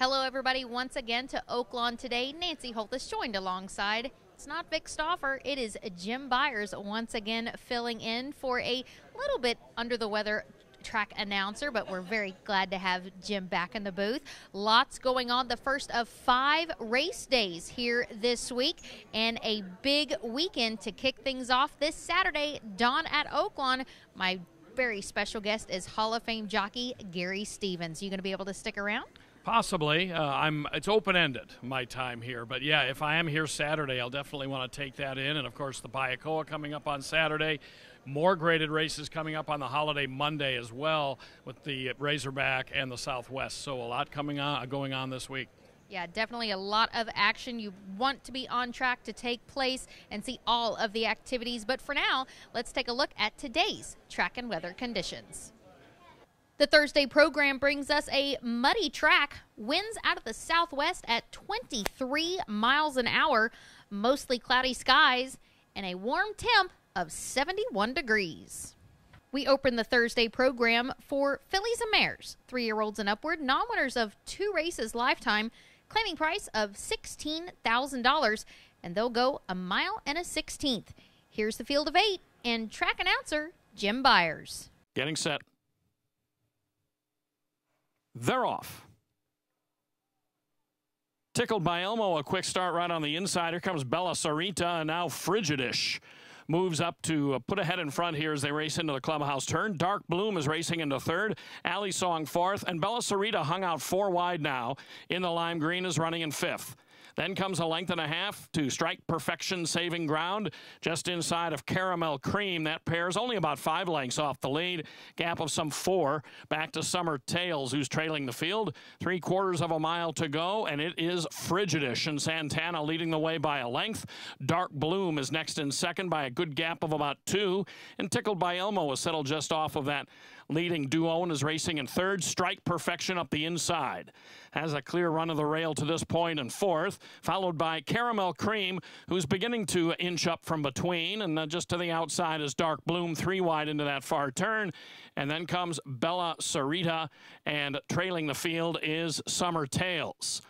Hello, everybody, once again to Oaklawn Today. Nancy Holthus joined alongside. It's not Vic Stauffer, it is Jim Byers once again filling in for a little bit under the weather track announcer, but we're very glad to have Jim back in the booth. Lots going on, the first of 5 race days here this week, and a big weekend to kick things off this Saturday, dawn at Oaklawn. My very special guest is Hall of Fame jockey Gary Stevens. You going to be able to stick around? Possibly. It's open-ended, my time here. But, yeah, if I am here Saturday, I'll definitely want to take that in. And, of course, the Bayakoa coming up on Saturday. More graded races coming up on the holiday Monday as well with the Razorback and the Southwest. So a lot going on this week. Yeah, definitely a lot of action. You want to be on track to take place and see all of the activities. But for now, let's take a look at today's track and weather conditions. The Thursday program brings us a muddy track, winds out of the southwest at 23 miles an hour, mostly cloudy skies, and a warm temp of 71 degrees. We open the Thursday program for fillies and mares, 3-year-olds and upward, non-winners of 2 races lifetime, claiming price of $16,000, and they'll go 1 1/16 miles. Here's the field of 8 and track announcer Jim Byers. Getting set. They're off. Tickled by Elmo, a quick start right on the inside. Here comes Bella Sarita, and now Frigidish moves up to put ahead in front here as they race into the clubhouse turn. Dark Bloom is racing into third. Alley Song fourth, and Bella Sarita hung out 4 wide now. In the lime green is running in 5th. Then comes a 1.5 lengths to Strike Perfection saving ground just inside of Caramel Cream. That pair's only about 5 lengths off the lead. Gap of some 4 back to Summer Tales, who's trailing the field. 3/4 mile to go, and it is Frigidish and Santana leading the way by a length. Dark Bloom is next in second by a good gap of about 2. And Tickled by Elmo is settled just off of that leading duo and is racing in third. Strike Perfection up the inside. Has a clear run of the rail to this point in 4th, followed by Caramel Cream, who's beginning to inch up from between, and just to the outside is Dark Bloom, 3 wide into that far turn. And then comes Bella Sarita, and trailing the field is Summer Tales.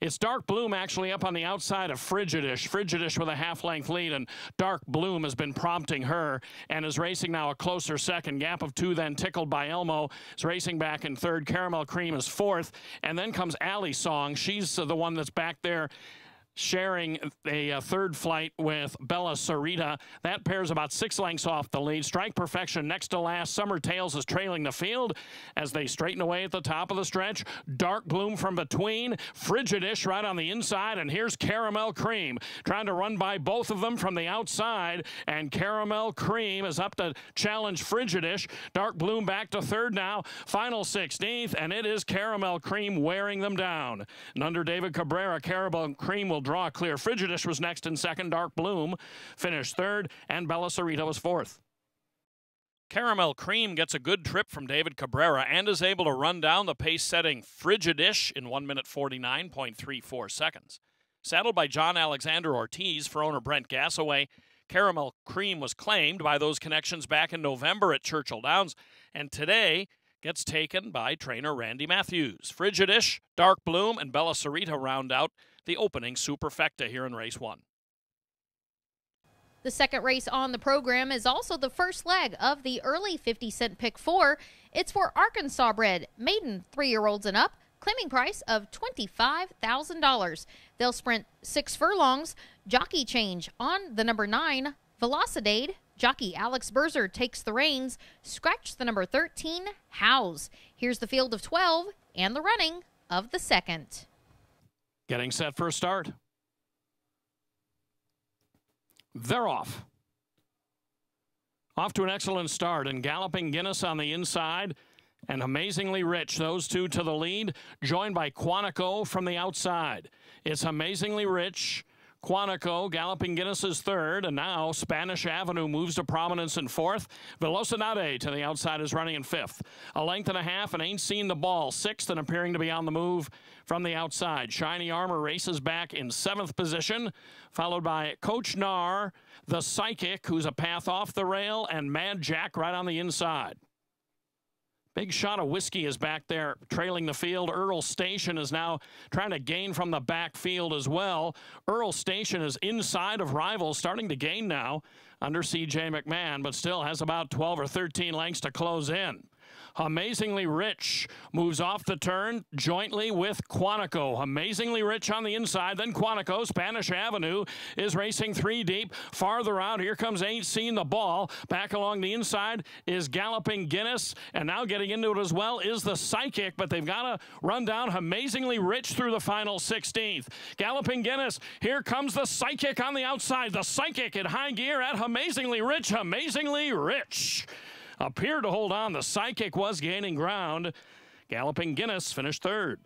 It's Dark Bloom actually up on the outside of Frigidish. Frigidish with a 1/2 length lead, and Dark Bloom has been prompting her and is racing now a closer second. Gap of 2 then. Tickled by Elmo is racing back in third. Caramel Cream is 4th. And then comes Alley Song. She's the one that's back there sharing a third flight with Bella Sarita. That pair's about 6 lengths off the lead. Strike Perfection next to last. Summer Tales is trailing the field as they straighten away at the top of the stretch. Dark Bloom from between. Frigidish right on the inside, and here's Caramel Cream trying to run by both of them from the outside, and Caramel Cream is up to challenge Frigidish. Dark Bloom back to third now. Final 16th, and it is Caramel Cream wearing them down. And under David Cabrera, Caramel Cream will draw clear. Frigidish was next in second. Dark Bloom finished third, and Bella Sarita was 4th. Caramel Cream gets a good trip from David Cabrera and is able to run down the pace-setting Frigidish in 1 minute 49.34 seconds. Saddled by John Alexander Ortiz for owner Brent Gassaway, Caramel Cream was claimed by those connections back in November at Churchill Downs, and today gets taken by trainer Randy Matthews. Frigidish, Dark Bloom, and Bella Sarita round out the opening superfecta here in race 1. The second race on the program is also the first leg of the early 50-cent pick 4. It's for Arkansas bred maiden 3-year-olds and up, claiming price of $25,000. They'll sprint 6 furlongs. Jockey change on the number 9, Velocidade. Jockey Alex Berzer takes the reins. Scratch the number 13, House. Here's the field of 12 and the running of the second. Getting set for a start. They're off. Off to an excellent start, and Galloping Guinness on the inside, and Amazingly Rich, those two to the lead, joined by Quantico from the outside. It's Amazingly Rich, Quantico, Galloping Guinness is third, and now Spanish Avenue moves to prominence in 4th. Velocidade to the outside is running in 5th. 1.5 lengths and Ain't Seen the Ball, 6th, and appearing to be on the move from the outside. Shiny Armor races back in 7th position, followed by Coach Nar, the Psychic, who's a path off the rail, and Mad Jack right on the inside. Big Shot of Whiskey is back there trailing the field. Earl Station is now trying to gain from the backfield as well. Earl Station is inside of rivals, starting to gain now under C.J. McMahon, but still has about 12 or 13 lengths to close in. Amazingly Rich moves off the turn jointly with Quantico. Amazingly Rich on the inside, then Quantico. Spanish Avenue is racing 3 deep. Farther out, here comes Ain't Seen the Ball. Back along the inside is Galloping Guinness, and now getting into it as well is the Psychic, but they've got to run down Amazingly Rich through the final 16th. Galloping Guinness, here comes the Psychic on the outside. The Psychic in high gear at Amazingly Rich. Amazingly Rich appeared to hold on. The Psychic was gaining ground. Galloping Guinness finished 3rd.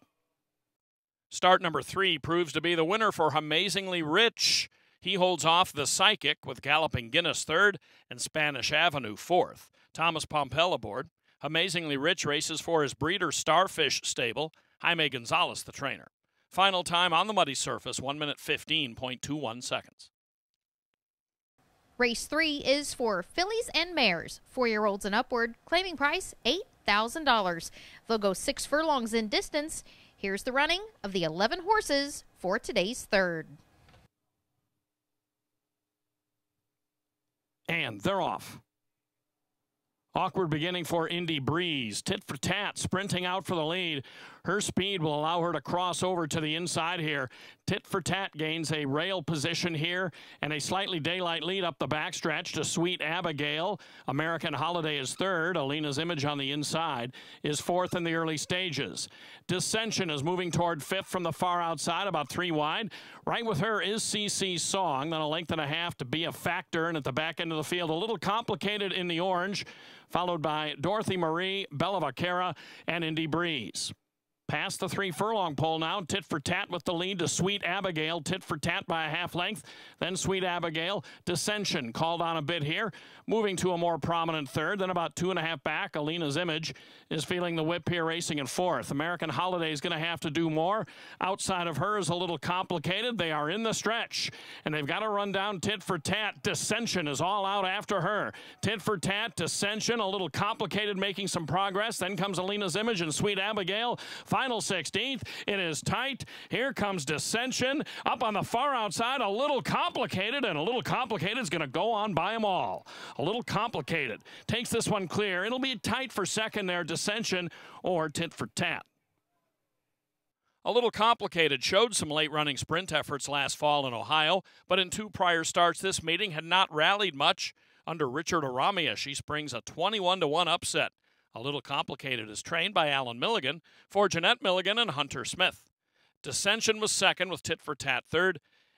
Start number 3 proves to be the winner for Amazingly Rich. He holds off the Psychic with Galloping Guinness 3rd and Spanish Avenue 4th. Thomas Pompel aboard. Amazingly Rich races for his breeder Starfish stable. Jaime Gonzalez, the trainer. Final time on the muddy surface, 1 minute 15.21 seconds. Race 3 is for fillies and mares, 4-year-olds and upward, claiming price $8,000. They'll go 6 furlongs in distance. Here's the running of the 11 horses for today's 3rd. And they're off. Awkward beginning for Indy Breeze. Tit for Tat sprinting out for the lead. Her speed will allow her to cross over to the inside here. Tit for Tat gains a rail position here and a slightly daylight lead up the backstretch to Sweet Abigail. American Holiday is 3rd. Alina's Image on the inside is 4th in the early stages. Dissension is moving toward 5th from the far outside, about 3 wide. Right with her is CC Song, then a length and a half to Be a Factor, and at the back end of the field, a little complicated in the orange, followed by Dorothy Marie, Bella Vaquera, and Indy Breeze. Past the 3 furlong pole now. Tit for Tat with the lead to Sweet Abigail. Tit for Tat by a half length. Then Sweet Abigail. Dissension called on a bit here. Moving to a more prominent 3rd. Then about 2.5 back. Alina's Image is feeling the whip here, racing in 4th. American Holiday is going to have to do more. Outside of her is a little complicated. They are in the stretch, and they've got to run down Tit for Tat. Dissension is all out after her. Tit for Tat, Dissension, a little complicated, making some progress. Then comes Alina's Image and Sweet Abigail. Final 16th. It is tight. Here comes Dissension. Up on the far outside, a little complicated, and a little complicated is going to go on by them all. A little complicated. Takes this one clear. It'll be tight for second there, Dissension or Tit for Tat. A little complicated showed some late running sprint efforts last fall in Ohio, but in 2 prior starts this meeting had not rallied much. Under Richard Aramia, she springs a 21-1 upset. A Little Complicated is trained by Alan Milligan for Jeanette Milligan and Hunter Smith. Dissension was 2nd with Tit for Tat 3rd,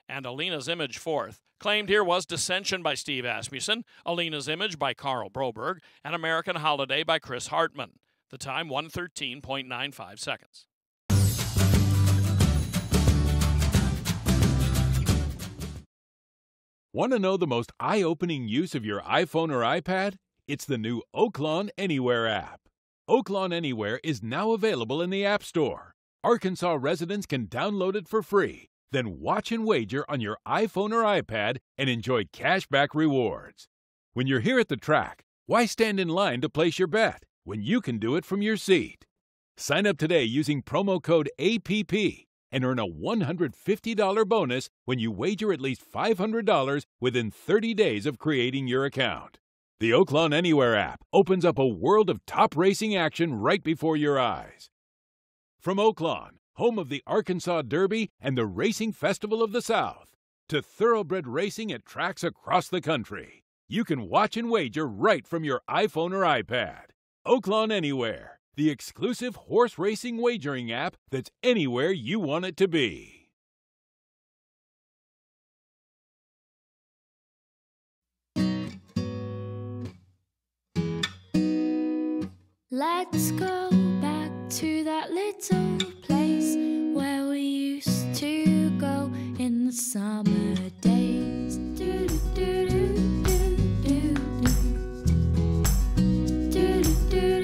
and Alina's Image 4th. Claimed here was Dissension by Steve Asmussen, Alina's Image by Carl Broberg, and American Holiday by Chris Hartman. The time 1:13.95 seconds. Want to know the most eye-opening use of your iPhone or iPad? It's the new Oaklawn Anywhere app. Oaklawn Anywhere is now available in the App Store. Arkansas residents can download it for free, then watch and wager on your iPhone or iPad and enjoy cashback rewards. When you're here at the track, why stand in line to place your bet when you can do it from your seat? Sign up today using promo code APP and earn a $150 bonus when you wager at least $500 within 30 days of creating your account. The Oaklawn Anywhere app opens up a world of top racing action right before your eyes. From Oaklawn, home of the Arkansas Derby and the Racing Festival of the South, to thoroughbred racing at tracks across the country, you can watch and wager right from your iPhone or iPad. Oaklawn Anywhere, the exclusive horse racing wagering app that's anywhere you want it to be. Let's go back to that little place where we used to go in the summer days. Do do do do do do do do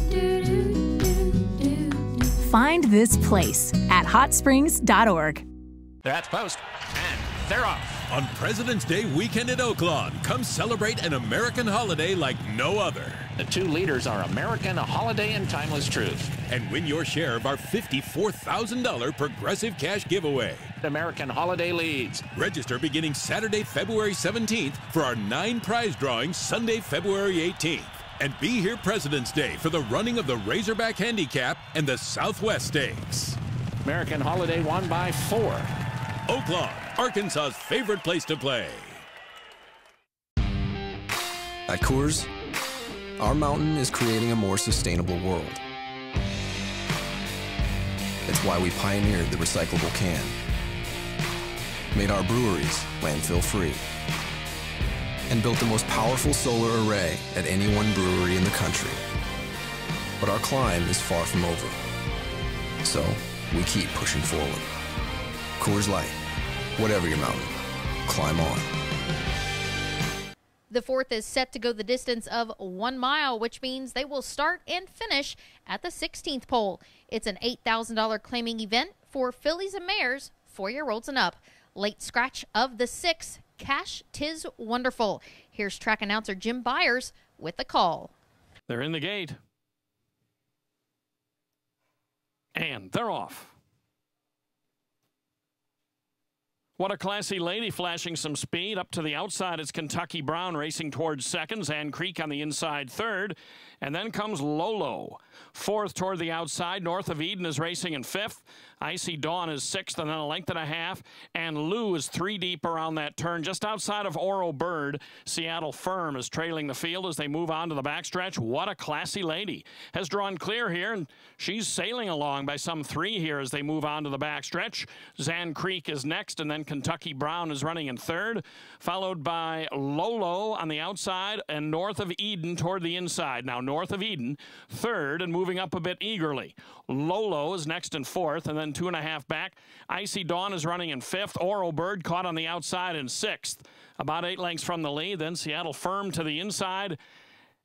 do do do. Find this place at hotsprings.org. That's post, and they're off. On President's Day weekend at Oaklawn, come celebrate an American holiday like no other. The two leaders are American, a holiday, and timeless truth. And win your share of our $54,000 Progressive Cash giveaway. American Holiday leads. Register beginning Saturday, February 17th for our 9 prize drawings Sunday, February 18th. And be here President's Day for the running of the Razorback Handicap and the Southwest Stakes. American Holiday won by 4. Oaklawn, Arkansas's favorite place to play. At Coors, our mountain is creating a more sustainable world. It's why we pioneered the recyclable can, made our breweries landfill-free, and built the most powerful solar array at any one brewery in the country. But our climb is far from over, so we keep pushing forward. Coors Light, whatever your mountain, climb on. The fourth is set to go the distance of 1 mile, which means they will start and finish at the 16th pole. It's an $8,000 claiming event for fillies and mares, 4-year-olds and up. Late scratch of the 6th, Cash 'Tis Wonderful. Here's track announcer Jim Byers with the call. They're in the gate. And they're off. What a Classy Lady, flashing some speed. Up to the outside, it's Kentucky Brown racing towards second. Zan Creek on the inside third. And then comes Lolo. Fourth toward the outside. North of Eden is racing in fifth. Icy Dawn is sixth, and then a length and a half. And Lou is 3 deep around that turn, just outside of Oro Bird. Seattle Firm is trailing the field as they move on to the backstretch. What a Classy Lady has drawn clear here, and she's sailing along by some 3 here as they move on to the backstretch. Zan Creek is next, and then Kentucky Brown is running in third, followed by Lolo on the outside and North of Eden toward the inside. Now, North of Eden, third, and moving up a bit eagerly. Lolo is next in fourth, and then 2.5 back. Icy Dawn is running in fifth. Oro Bird caught on the outside in sixth, about 8 lengths from the lead. Then Seattle Firm to the inside,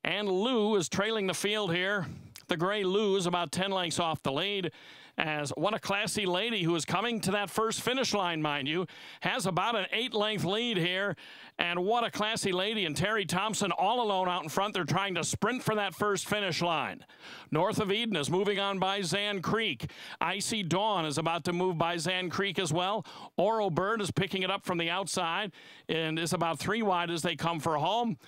and Lou is trailing the field here. The gray Lou is about 10 lengths off the lead. As What a Classy Lady, who is coming to that first finish line, mind you, has about an 8-length lead here. And What a Classy Lady and Terry Thompson all alone out in front. They're trying to sprint for that first finish line. North of Eden is moving on by Zan Creek. Icy Dawn is about to move by Zan Creek as well. Oro Bird is picking it up from the outside and is about 3 wide as they come for home,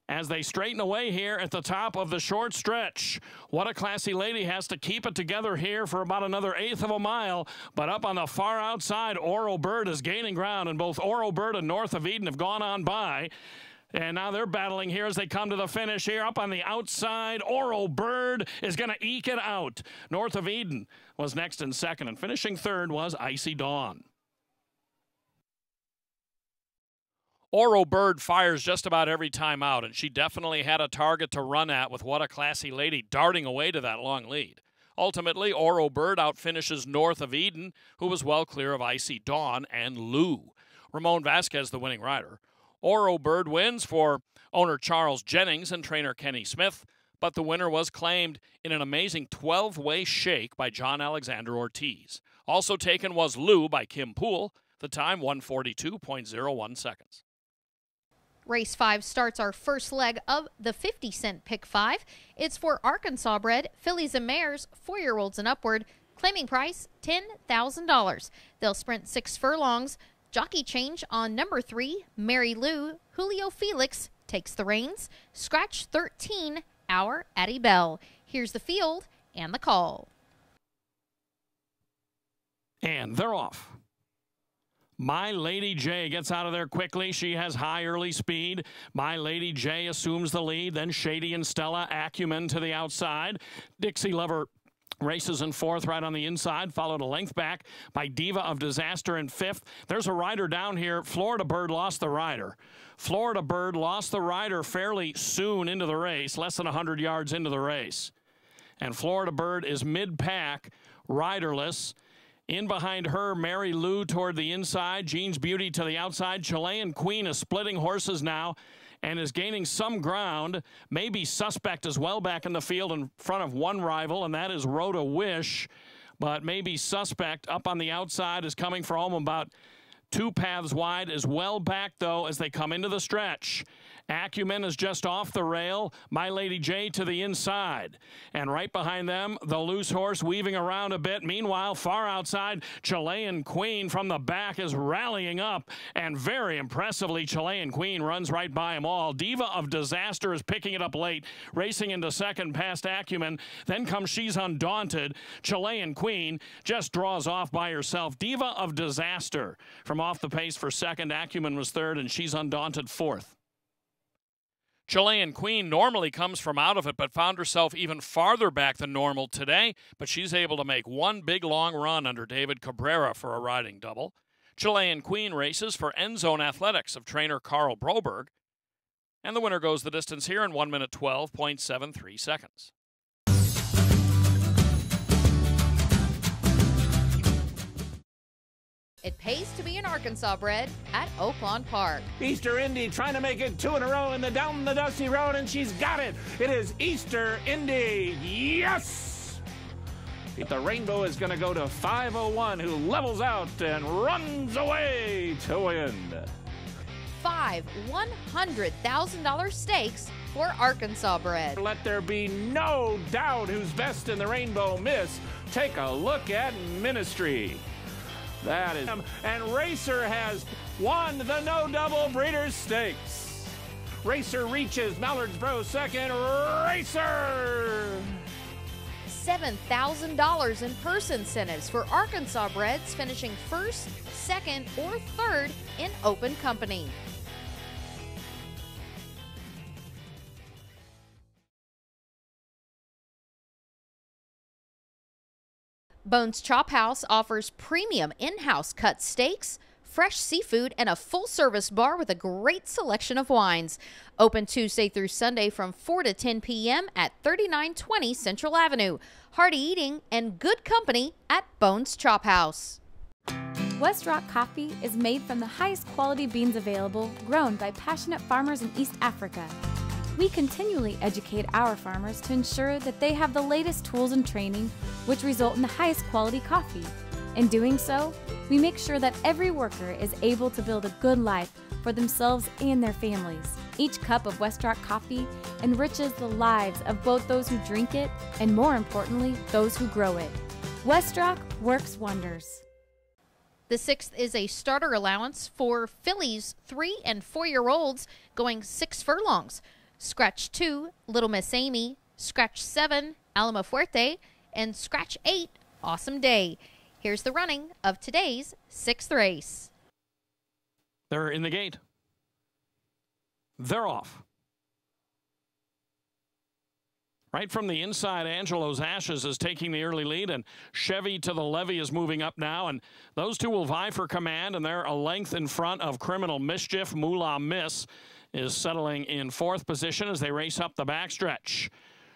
as they straighten away here at the top of the short stretch. What a Classy Lady has to keep it together here for about another 1/8 of a mile, but up on the far outside, Oro Bird is gaining ground, and both Oro Bird and North of Eden have gone on by. And now they're battling here as they come to the finish here. Up on the outside, Oro Bird is going to eke it out. North of Eden was next in second, and finishing third was Icy Dawn. Oro Bird fires just about every time out, and she definitely had a target to run at with What a Classy Lady darting away to that long lead. Ultimately, Oro Bird outfinishes North of Eden, who was well clear of Icy Dawn and Lou. Ramon Vasquez, the winning rider. Oro Bird wins for owner Charles Jennings and trainer Kenny Smith, but the winner was claimed in an amazing 12-way shake by John Alexander Ortiz. Also taken was Lou by Kim Poole, the time 1:42.01 seconds. Race 5 starts our first leg of the 50-cent Pick 5. It's for Arkansas bred fillies and mares, 4-year-olds and upward. Claiming price, $10,000. They'll sprint 6 furlongs. Jockey change on number 3, Mary Lou. Julio Felix takes the reins. Scratch 13, Our Addie Bell. Here's the field and the call. And they're off. My Lady J gets out of there quickly. She has high early speed. My Lady J assumes the lead. Then Shady and Stella Acumen to the outside. Dixie Lover races in fourth right on the inside, followed a length back by Diva of Disaster in fifth. There's a rider down here. Florida Bird lost the rider. Florida Bird lost the rider fairly soon into the race, less than 100 yards into the race. And Florida Bird is mid-pack, riderless. In behind her, Mary Lou toward the inside. Jean's Beauty to the outside. Chilean Queen is splitting horses now and is gaining some ground. Maybe Suspect as well back in the field in front of one rival, and that is Rhoda Wish. But maybe Suspect up on the outside is coming for home about 2 paths wide, is well back, though, as they come into the stretch. Acumen is just off the rail. My Lady J to the inside. And right behind them, the loose horse weaving around a bit. Meanwhile, far outside, Chilean Queen from the back is rallying up. And very impressively, Chilean Queen runs right by them all. Diva of Disaster is picking it up late, racing into second past Acumen. Then comes She's Undaunted. Chilean Queen just draws off by herself. Diva of Disaster from off the pace for second. Acumen was third, and She's Undaunted fourth. Chilean Queen normally comes from out of it, but found herself even farther back than normal today, but she's able to make one big long run under David Cabrera for a riding double. Chilean Queen races for End Zone Athletics of trainer Carl Broberg, and the winner goes the distance here in 1 minute 12.73 seconds. It pays to be an Arkansas bred at Oaklawn Park. Easter Indy trying to make it 2 in a row down the dusty road, and she's got it. It is Easter Indy. Yes! The Rainbow is going to go to 501, who levels out and runs away to win. 5 $100,000 stakes for Arkansas bred. Let there be no doubt who's best in the Rainbow Miss. Take a look at Ministry. That is, and Racer has won the No Double Breeders' Stakes. Racer reaches Mallardsboro second. Racer! $7,000 in purse incentives for Arkansas breds finishing first, second, or third in open company. Bones Chop House offers premium in-house cut steaks, fresh seafood, and a full-service bar with a great selection of wines. Open Tuesday through Sunday from 4 to 10 p.m. at 3920 Central Avenue. Hearty eating and good company at Bones Chop House. West Rock coffee is made from the highest quality beans available, grown by passionate farmers in East Africa. We continually educate our farmers to ensure that they have the latest tools and training, which result in the highest quality coffee. In doing so, we make sure that every worker is able to build a good life for themselves and their families. Each cup of West Rock coffee enriches the lives of both those who drink it and, more importantly, those who grow it. West Rock works wonders. The 6th is a starter allowance for fillies 3 and 4-year-olds going 6 furlongs. Scratch 2, Little Miss Amy. Scratch 7, Alama Fuerte. And Scratch 8, Awesome Day. Here's the running of today's 6th race. They're in the gate. They're off. Right from the inside, Angelo's Ashes is taking the early lead, and Chevy to the Levy is moving up now, and those two will vie for command, and they're a length in front of Criminal Mischief. Moolah Miss is settling in 4th position as they race up the backstretch.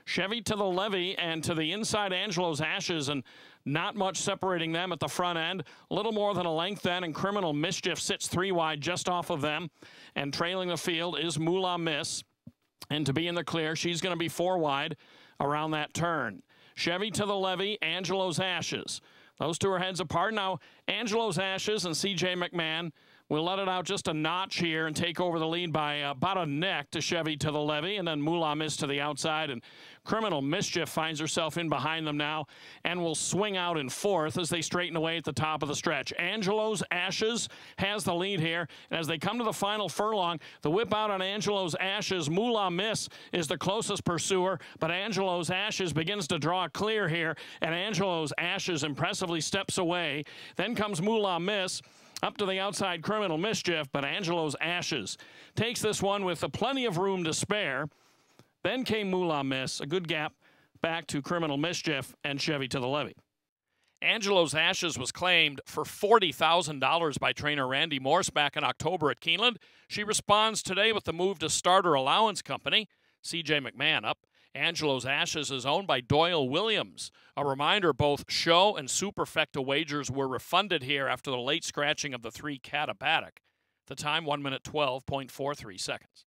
Chevy to the Levy and to the inside, Angelo's Ashes, and not much separating them at the front end. A little more than a length then, and Criminal Mischief sits 3 wide just off of them. And trailing the field is Moolah Miss. And to be in the clear, she's going to be 4 wide around that turn. Chevy to the Levy, Angelo's Ashes. Those two are heads apart. Now, Angelo's Ashes and C.J. McMahon will let it out just a notch here and take over the lead by about a neck to Chevy to the Levy, and then Moolah Miss to the outside, and Criminal Mischief finds herself in behind them now and will swing out in 4th as they straighten away at the top of the stretch. Angelo's Ashes has the lead here, and as they come to the final furlong, the whip out on Angelo's Ashes. Moolah Miss is the closest pursuer, but Angelo's Ashes begins to draw clear here, and Angelo's Ashes impressively steps away. Then comes Moolah Miss. Up to the outside, Criminal Mischief, but Angelo's Ashes takes this one with plenty of room to spare. Then came Moolah Miss, a good gap back to Criminal Mischief and Chevy to the Levy. Angelo's Ashes was claimed for $40,000 by trainer Randy Morse back in October at Keeneland. She responds today with the move to Starter Allowance Company. C.J. McMahon up. Angelo's Ashes is owned by Doyle Williams. A reminder, both show and superfecta wagers were refunded here after the late scratching of the 3 Catabatic. The time, 1 minute 12.43 seconds.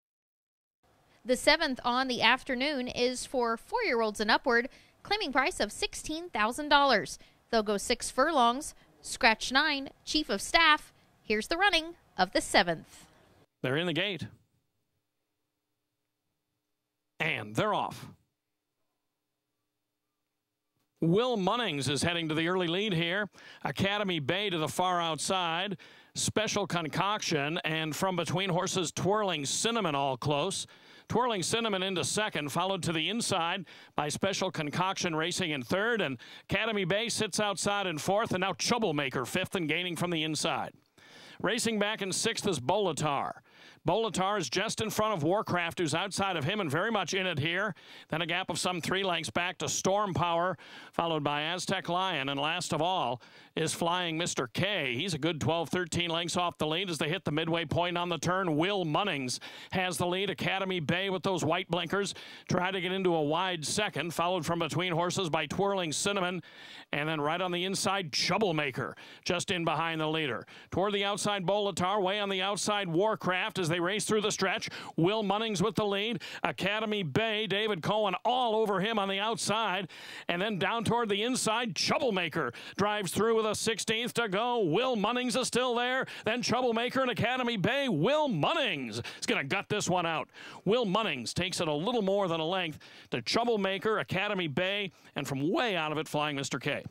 The 7th on the afternoon is for 4-year-olds and upward, claiming price of $16,000. They'll go 6 furlongs. Scratch 9, Chief of Staff. Here's the running of the 7th. They're in the gate. And they're off. Will Munnings is heading to the early lead here. Academy Bay to the far outside. Special Concoction, and from between horses, Twirling Cinnamon all close. Twirling Cinnamon into second, followed to the inside by Special Concoction racing in third, and Academy Bay sits outside in fourth, and now Troublemaker fifth and gaining from the inside. Racing back in sixth is Bolatar. Bolatar is just in front of Warcraft, who's outside of him and very much in it here. Then a gap of some 3 lengths back to Storm Power, followed by Aztec Lion. And last of all is Flying Mr. K. He's a good 12, 13 lengths off the lead as they hit the midway point on the turn. Will Munnings has the lead. Academy Bay with those white blinkers try to get into a wide second, followed from between horses by Twirling Cinnamon. And then right on the inside, Troublemaker, just in behind the leader. Toward the outside, Bolatar, way on the outside, Warcraft as they race through the stretch. Will Munnings with the lead. Academy Bay, David Cohen all over him on the outside. And then down toward the inside, Troublemaker drives through with a 16th to go. Will Munnings is still there. Then Troublemaker and Academy Bay. Will Munnings is going to gut this one out. Will Munnings takes it a little more than a length to Troublemaker, Academy Bay, and from way out of it, Flying Mr. K.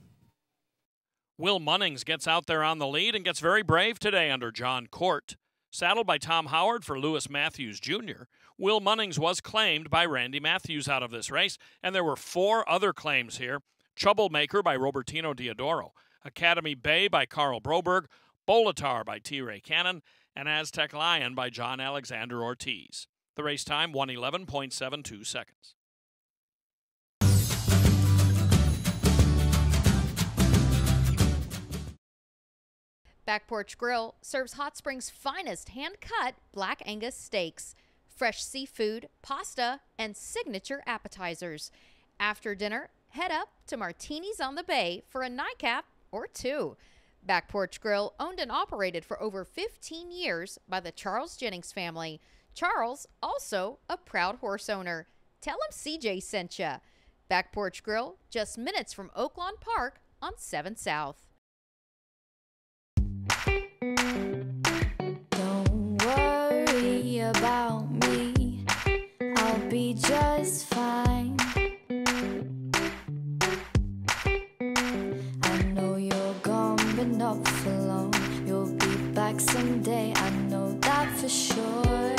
Will Munnings gets out there on the lead and gets very brave today under John Court. Saddled by Tom Howard for Lewis Matthews Jr., Will Munnings was claimed by Randy Matthews out of this race, and there were 4 other claims here. Troublemaker by Robertino Diodoro, Academy Bay by Carl Broberg, Bolatar by T. Ray Cannon, and Aztec Lion by John Alexander Ortiz. The race time, 1:11.72 seconds. Back Porch Grill serves Hot Springs' finest hand-cut Black Angus steaks, fresh seafood, pasta, and signature appetizers. After dinner, head up to Martini's on the Bay for a nightcap or 2. Back Porch Grill, owned and operated for over 15 years by the Charles Jennings family. Charles, also a proud horse owner. Tell him CJ sent ya. Back Porch Grill, just minutes from Oaklawn Park on 7th South. Don't worry about me, I'll be just fine. I know you're gone but not for long. You'll be back someday, I know that for sure.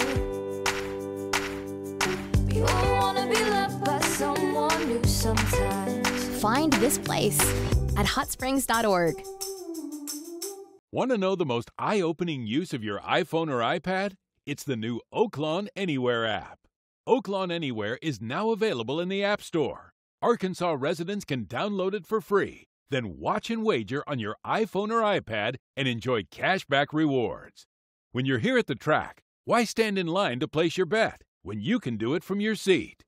We all wanna be loved by someone new sometimes. Find this place at hotsprings.org. Want to know the most eye-opening use of your iPhone or iPad? It's the new Oaklawn Anywhere app. Oaklawn Anywhere is now available in the App Store. Arkansas residents can download it for free, then watch and wager on your iPhone or iPad and enjoy cashback rewards. When you're here at the track, why stand in line to place your bet when you can do it from your seat?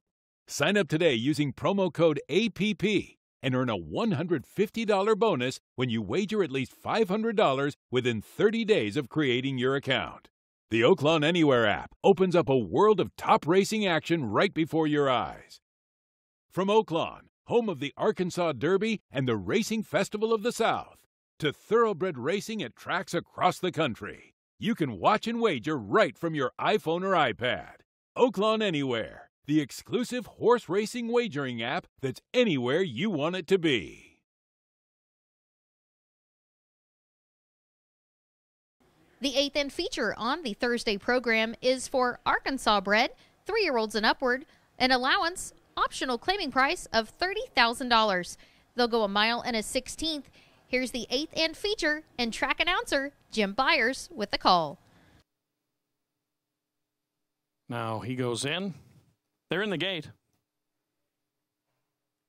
Sign up today using promo code APP and earn a $150 bonus when you wager at least $500 within 30 days of creating your account. The Oaklawn Anywhere app opens up a world of top racing action right before your eyes. From Oaklawn, home of the Arkansas Derby and the Racing Festival of the South, to thoroughbred racing at tracks across the country, you can watch and wager right from your iPhone or iPad. Oaklawn Anywhere, the exclusive horse racing wagering app that's anywhere you want it to be. The 8th end feature on the Thursday program is for Arkansas bred, 3-year-olds and upward, an allowance, optional claiming price of $30,000. They'll go a mile and a 16th. Here's the 8th end feature and track announcer Jim Byers with the call. Now he goes in. They're in the gate.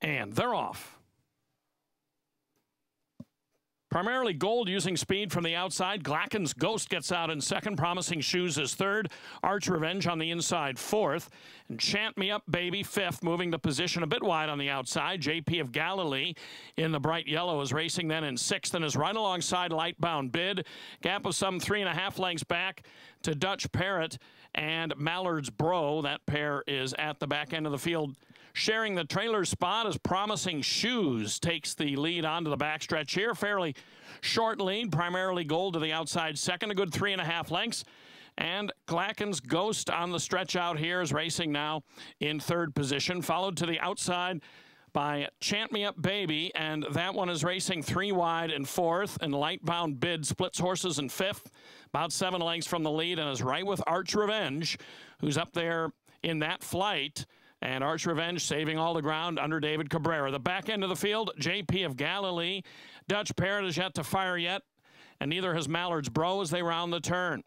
And they're off. Primarily Gold using speed from the outside. Glacken's Ghost gets out in second. Promising Shoes is third. Arch Revenge on the inside fourth. And Chant Me Up Baby fifth, moving the position a bit wide on the outside. JP of Galilee in the bright yellow is racing then in sixth and is right alongside Lightbound Bid. Gap of some 3.5 lengths back to Dutch Parrot and Mallard's Bro. That pair is at the back end of the field Sharing the trailer spot is Promising Shoes takes the lead onto the backstretch here. Fairly short lead, primarily Gold to the outside second, a good 3.5 lengths. And Glacken's Ghost on the stretch out here is racing now in third position, followed to the outside by Chant Me Up Baby, and that one is racing 3 wide in fourth, and Lightbound Bid splits horses in fifth, about 7 lengths from the lead, and is right with Arch Revenge, who's up there in that flight. And Arch Revenge saving all the ground under David Cabrera. The back end of the field, JP of Galilee. Dutch Parrot is yet to fire yet, and neither has Mallard's Bro as they round the turn.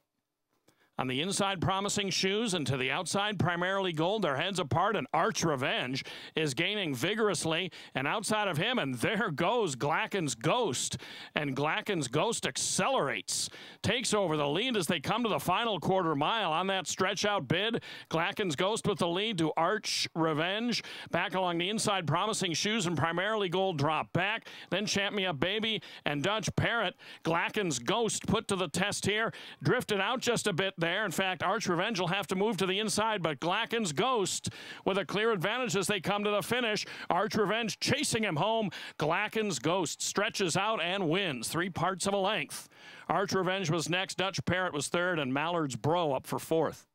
On the inside, Promising Shoes, and to the outside, Primarily Gold. Their heads apart, and Arch Revenge is gaining vigorously. And outside of him, and there goes Glacken's Ghost. And Glacken's Ghost accelerates, takes over the lead as they come to the final quarter mile on that stretch out bid. Glacken's Ghost with the lead to Arch Revenge. Back along the inside, Promising Shoes and Primarily Gold drop back. Then Chant Me Up Baby and Dutch Parrot. Glacken's Ghost put to the test here, drifted out just a bit there. In fact, Arch Revenge will have to move to the inside, but Glacken's Ghost with a clear advantage as they come to the finish. Arch Revenge chasing him home. Glacken's Ghost stretches out and wins 3 parts of a length. Arch Revenge was next, Dutch Parrot was third, and Mallard's Bro up for fourth.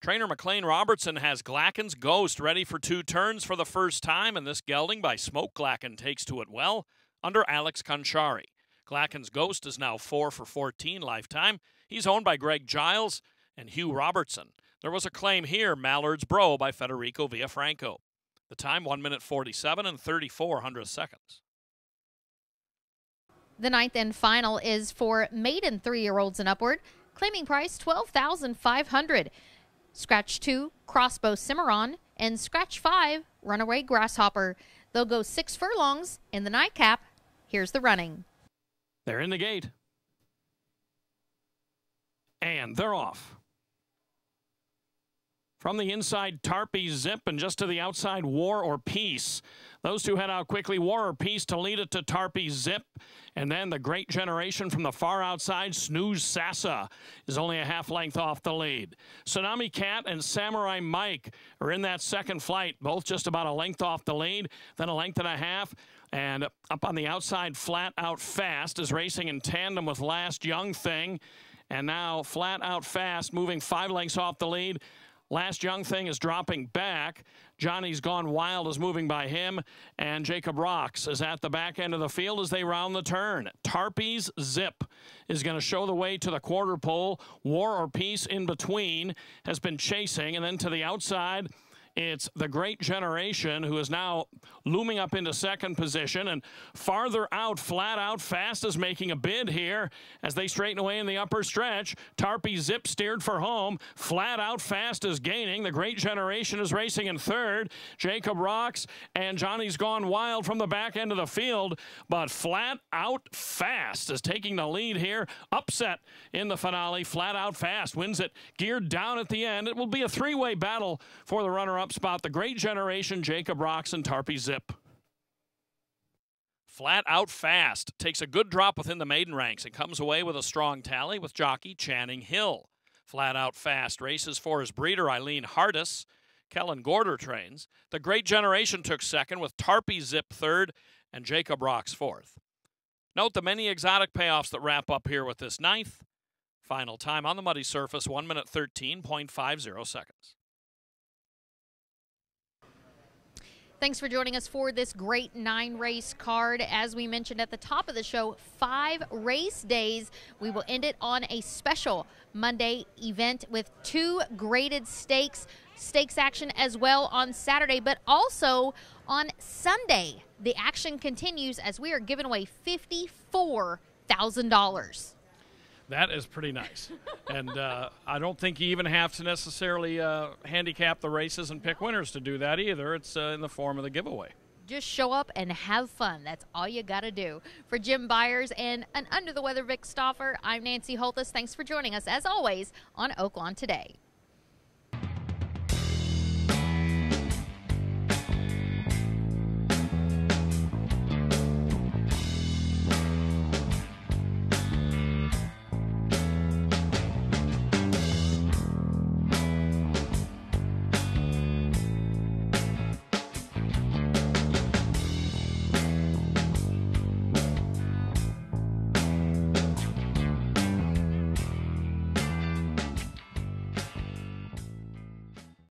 Trainer McLean Robertson has Glacken's Ghost ready for 2 turns for the first time, and this gelding by Smoke Glacken takes to it well under Alex Conchari. Glacken's Ghost is now 4 for 14 lifetime. He's owned by Greg Giles and Hugh Robertson. There was a claim here, Mallard's Bro by Federico Villafranco. The time, 1 minute 47 and 34 hundredths seconds. The 9th and final is for maiden 3-year-olds and upward. Claiming price $12,500. Scratch 2, Crossbow Cimarron, and Scratch 5, Runaway Grasshopper. They'll go 6 furlongs in the nightcap. Here's the running. They're in the gate. And they're off. From the inside, Tarpy Zip, and just to the outside, War or Peace. Those two head out quickly. War or Peace to lead it to Tarpy Zip. And then the Great Generation from the far outside, Snooze Sassa, is only a half length off the lead. Tsunami Cat and Samurai Mike are in that second flight, both just about a length off the lead, then a length and a half. And up on the outside, Flat Out Fast is racing in tandem with Last Young Thing. And now Flat Out Fast moving 5 lengths off the lead. Last Young Thing is dropping back. Johnny's Gone Wild is moving by him. And Jacob Rocks is at the back end of the field as they round the turn. Tarpy's Zip is going to show the way to the quarter pole. War or Peace in between has been chasing. And then to the outside, it's the Great Generation, who is now looming up into second position. And farther out, Flat Out Fast is making a bid here as they straighten away in the upper stretch. Tarpy Zip steered for home. Flat Out Fast is gaining. The Great Generation is racing in third. Jacob Rocks and Johnny's Gone Wild from the back end of the field. But Flat Out Fast is taking the lead here. Upset in the finale. Flat Out Fast wins it. Geared down at the end. It will be a 3-way battle for the runner-up spot. The Great Generation, Jacob Rocks, and Tarpy Zip. Flat Out Fast takes a good drop within the maiden ranks and comes away with a strong tally with jockey Channing Hill. Flat Out Fast races for his breeder Eileen Hardis. Kellen Gorder trains. The Great Generation took second with Tarpy Zip third and Jacob Rocks fourth. Note the many exotic payoffs that wrap up here with this 9th. Final time on the muddy surface, 1 minute 13.50 seconds. Thanks for joining us for this great 9-race card. As we mentioned at the top of the show, 5 race days. We will end it on a special Monday event with 2 graded stakes action as well on Saturday, but also on Sunday. The action continues as we are giving away $54,000. That is pretty nice. And I don't think you even have to necessarily handicap the races and pick winners to do that either. It's in the form of the giveaway. Just show up and have fun. That's all you got to do. For Jim Byers and an under-the-weather Vic Stauffer, I'm Nancy Holthus. Thanks for joining us, as always, on Oaklawn Today.